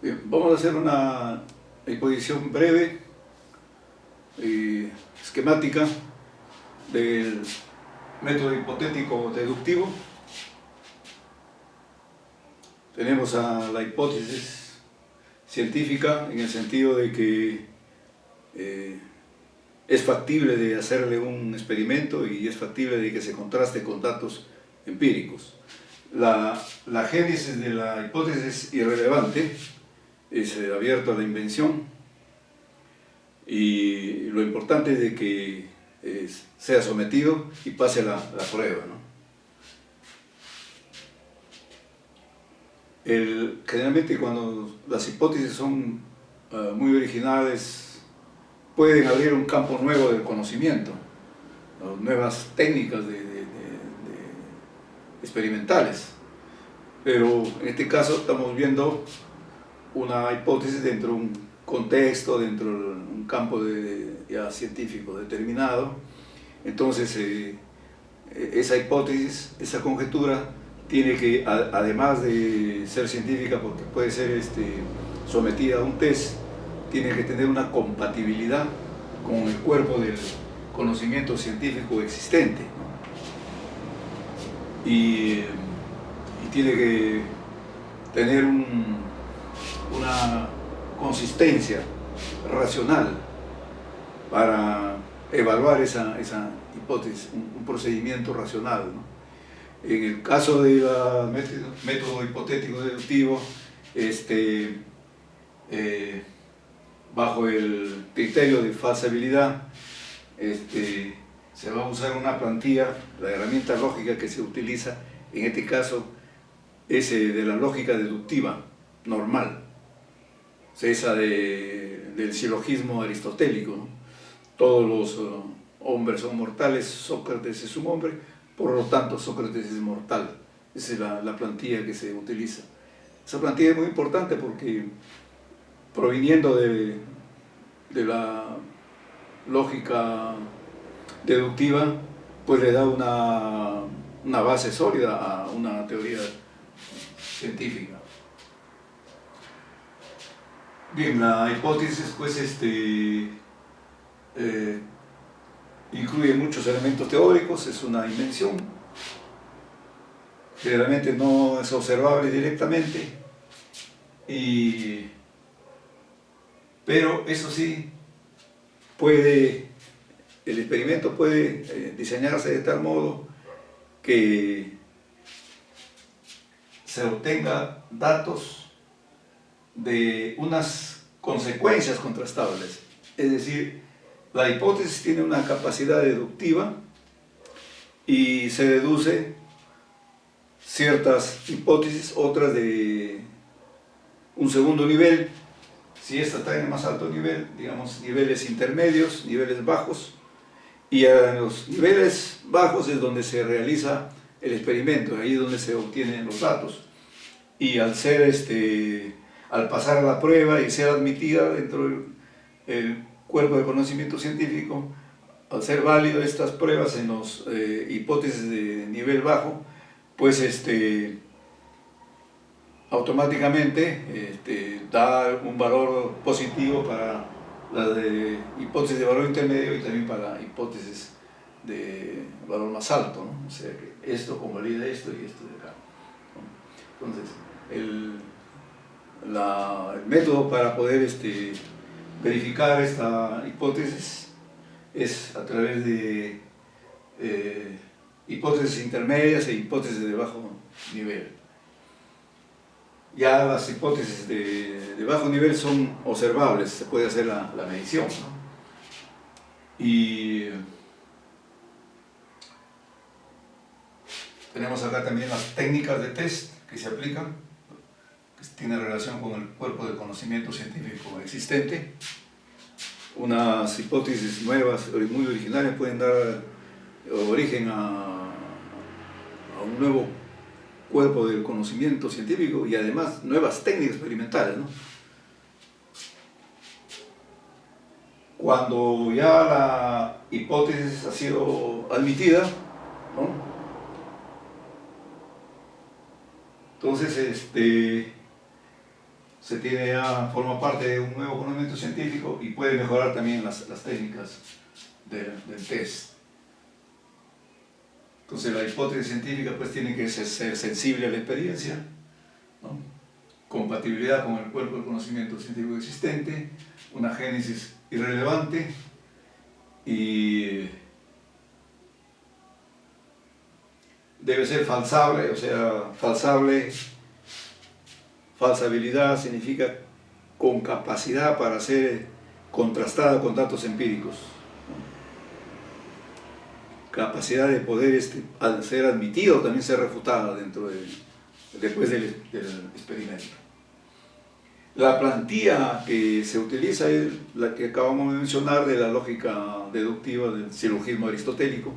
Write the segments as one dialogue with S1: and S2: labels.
S1: Bien, vamos a hacer una exposición breve y esquemática del método hipotético deductivo. Tenemos a la hipótesis científica en el sentido de que es factible de hacerle un experimento y es factible de que se contraste con datos empíricos. La génesis de la hipótesis irrelevante es abierto a la invención y lo importante es de que sea sometido y pase la prueba, ¿no? Generalmente cuando las hipótesis son muy originales, pueden abrir un campo nuevo del conocimiento, ¿no? Nuevas técnicas experimentales, pero en este caso estamos viendo una hipótesis dentro de un contexto, dentro de un campo ya científico determinado. Entonces esa hipótesis, esa conjetura tiene que, además de ser científica porque puede ser sometida a un test, tiene que tener una compatibilidad con el cuerpo del conocimiento científico existente, ¿no? Y tiene que tener una consistencia racional para evaluar esa hipótesis, un procedimiento racional, ¿no? En el caso del método hipotético deductivo, bajo el criterio de falsabilidad, se va a usar una plantilla, la herramienta lógica que se utiliza, en este caso, es de la lógica deductiva normal, esa del silogismo aristotélico, ¿no? Todos los hombres son mortales, Sócrates es un hombre, por lo tanto Sócrates es mortal. Esa es la plantilla que se utiliza. Esa plantilla es muy importante porque, proviniendo de la lógica deductiva, pues le da una base sólida a una teoría científica. Bien, la hipótesis pues incluye muchos elementos teóricos, es una invención, generalmente no es observable directamente, pero eso sí, el experimento puede diseñarse de tal modo que se obtenga datos de unas consecuencias contrastables. Es decir, la hipótesis tiene una capacidad deductiva y se deduce ciertas hipótesis, otras de un segundo nivel. Si esta está en el más alto nivel, digamos niveles intermedios, niveles bajos, y en los niveles bajos es donde se realiza el experimento, ahí es donde se obtienen los datos. Y al pasar a la prueba y ser admitida dentro del cuerpo de conocimiento científico, al ser válido estas pruebas en las hipótesis de nivel bajo, pues automáticamente da un valor positivo para la de hipótesis de valor intermedio y también para la hipótesis de valor más alto, ¿no? O sea que esto convalida esto y esto de acá, ¿no? Entonces, el método para poder verificar esta hipótesis es a través de hipótesis intermedias e hipótesis de bajo nivel. Ya las hipótesis de bajo nivel son observables, se puede hacer la medición, ¿no? Y tenemos acá también las técnicas de test que se aplican, que tienen relación con el cuerpo de conocimiento científico existente. Unas hipótesis nuevas, muy originales, pueden dar origen a un nuevo cuerpo del conocimiento científico y además nuevas técnicas experimentales, ¿no? Cuando ya la hipótesis ha sido admitida, ¿no? Entonces se tiene ya, forma parte de un nuevo conocimiento científico y puede mejorar también las técnicas del test. Entonces la hipótesis científica pues tiene que ser sensible a la experiencia, ¿no? Compatibilidad con el cuerpo del conocimiento científico existente, una génesis irrelevante y debe ser falsable, o sea, falsabilidad significa con capacidad para ser contrastada con datos empíricos, ¿no? Capacidad de poder ser admitida o también ser refutada después del experimento. La plantilla que se utiliza es la que acabamos de mencionar de la lógica deductiva del silogismo aristotélico.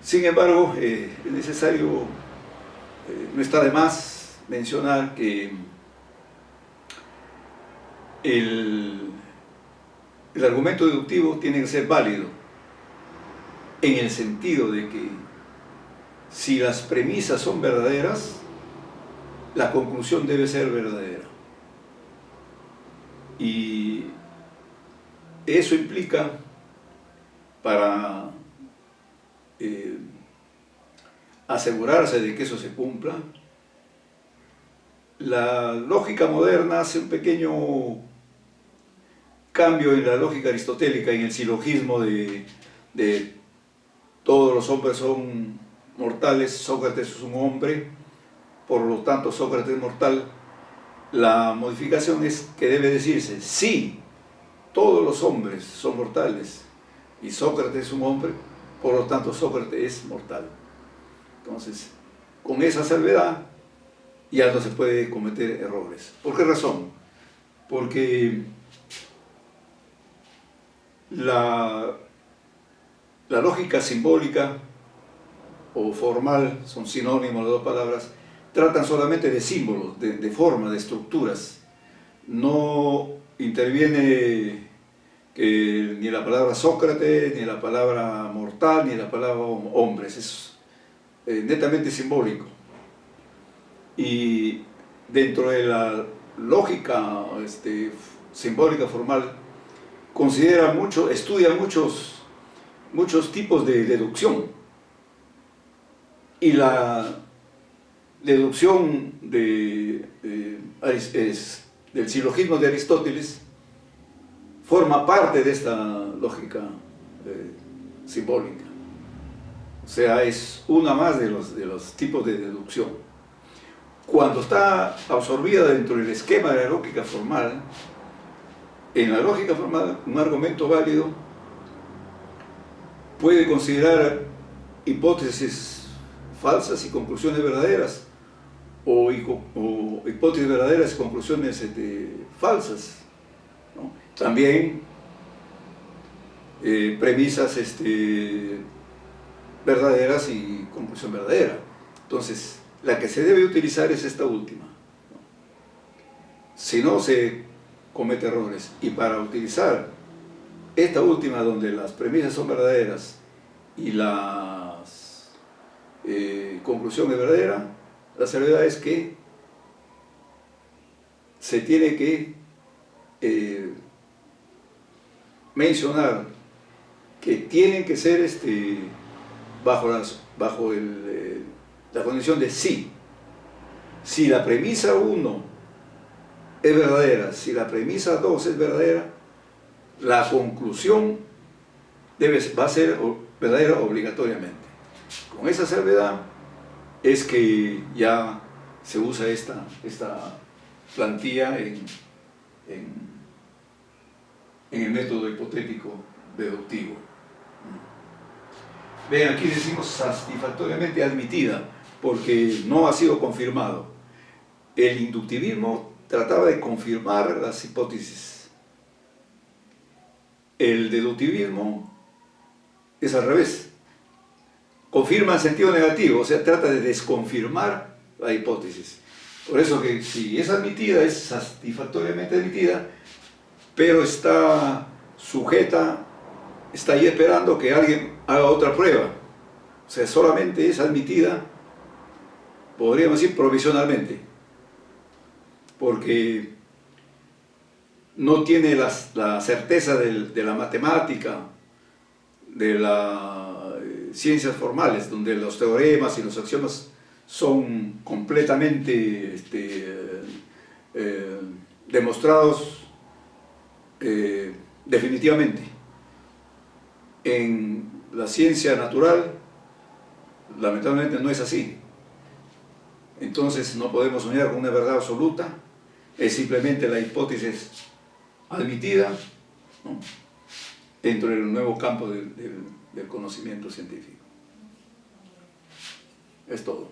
S1: Sin embargo, es necesario, no está de más mencionar que el argumento deductivo tiene que ser válido en el sentido de que si las premisas son verdaderas, la conclusión debe ser verdadera. Y eso implica, para asegurarse de que eso se cumpla, la lógica moderna hace un pequeño cambio en la lógica aristotélica, en el silogismo de todos los hombres son mortales, Sócrates es un hombre, por lo tanto Sócrates es mortal. La modificación es que debe decirse, sí, todos los hombres son mortales y Sócrates es un hombre, por lo tanto Sócrates es mortal. Entonces, con esa salvedad ya no se puede cometer errores. ¿Por qué razón? Porque la lógica simbólica o formal, son sinónimos las dos palabras, tratan solamente de símbolos, de formas, de estructuras. No interviene ni la palabra Sócrates, ni la palabra mortal, ni la palabra hombres. Es netamente simbólico. Y dentro de la lógica simbólica formal, estudia muchos tipos de deducción. Y la deducción del silogismo de Aristóteles forma parte de esta lógica simbólica. O sea, es una más de los tipos de deducción. Cuando está absorbida dentro del esquema de la lógica formal, en la lógica formal, un argumento válido puede considerar hipótesis falsas y conclusiones verdaderas, o hipótesis verdaderas y conclusiones falsas, ¿no? También premisas verdaderas y conclusión verdadera. Entonces, la que se debe utilizar es esta última, ¿no? Si no, se comete errores. Y para utilizar esta última, donde las premisas son verdaderas y la conclusión es verdadera, la salvedad es que se tiene que mencionar que tienen que ser bajo la condición de sí. Si la premisa 1 es verdadera, si la premisa 2 es verdadera, la conclusión va a ser verdadera obligatoriamente. Con esa salvedad es que ya se usa esta plantilla en el método hipotético deductivo. Ven, aquí decimos satisfactoriamente admitida, porque no ha sido confirmado. El inductivismo trataba de confirmar las hipótesis. El deductivismo es al revés. Confirma en sentido negativo, o sea, trata de desconfirmar la hipótesis. Por eso que si es admitida, es satisfactoriamente admitida, pero está sujeta, está ahí esperando que alguien haga otra prueba. O sea, solamente es admitida, podríamos decir, provisionalmente. porque no tiene la certeza de la matemática, de las ciencias formales, donde los teoremas y los axiomas son completamente demostrados definitivamente. En la ciencia natural, lamentablemente no es así. Entonces no podemos soñar con una verdad absoluta, es simplemente la hipótesis admitida, ¿no?, dentro del nuevo campo del conocimiento científico. Es todo.